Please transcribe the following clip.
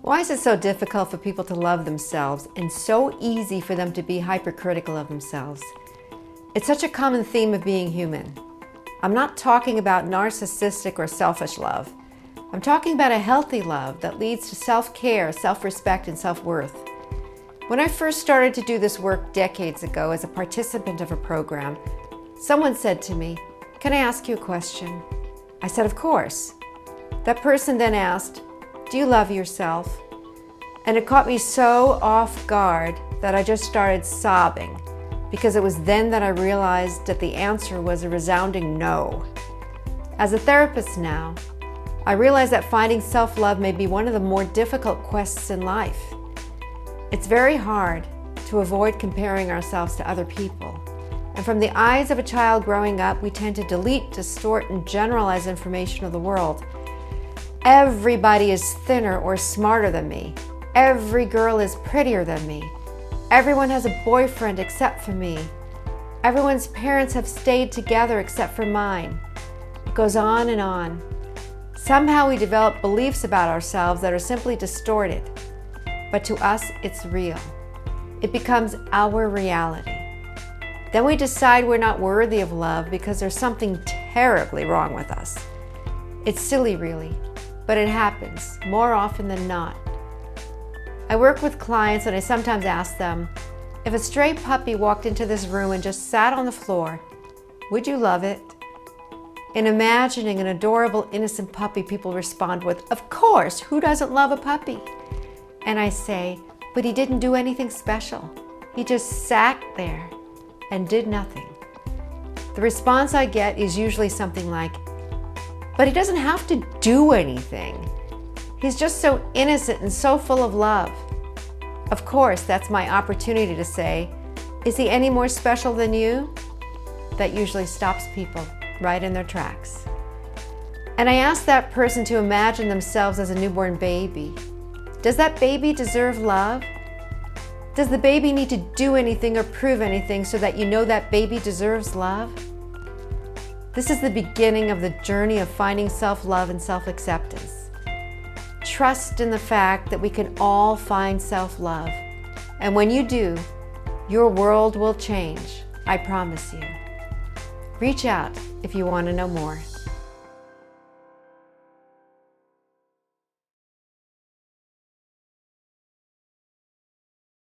Why is it so difficult for people to love themselves and so easy for them to be hypercritical of themselves? It's such a common theme of being human. I'm not talking about narcissistic or selfish love. I'm talking about a healthy love that leads to self-care, self-respect, and self-worth. When I first started to do this work decades ago as a participant of a program, someone said to me, "Can I ask you a question?" I said, "Of course." That person then asked, "Do you love yourself?" And it caught me so off guard that I just started sobbing, because it was then that I realized that the answer was a resounding no. As a therapist now, I realize that finding self-love may be one of the more difficult quests in life. It's very hard to avoid comparing ourselves to other people. And from the eyes of a child growing up, we tend to delete, distort, and generalize information of the world. Everybody is thinner or smarter than me. Every girl is prettier than me. Everyone has a boyfriend except for me. Everyone's parents have stayed together except for mine. It goes on and on. Somehow we develop beliefs about ourselves that are simply distorted. But to us, it's real. It becomes our reality. Then we decide we're not worthy of love because there's something terribly wrong with us. It's silly, really, but it happens more often than not. I work with clients and I sometimes ask them, if a stray puppy walked into this room and just sat on the floor, would you love it? In imagining an adorable, innocent puppy, people respond with, "Of course, who doesn't love a puppy?" And I say, but he didn't do anything special. He just sat there and did nothing. The response I get is usually something like, but he doesn't have to do anything. He's just so innocent and so full of love. Of course, that's my opportunity to say, is he any more special than you? That usually stops people right in their tracks. And I ask that person to imagine themselves as a newborn baby. Does that baby deserve love? Does the baby need to do anything or prove anything so that you know that baby deserves love? This is the beginning of the journey of finding self-love and self-acceptance. Trust in the fact that we can all find self-love. And when you do, your world will change. I promise you. Reach out if you want to know more.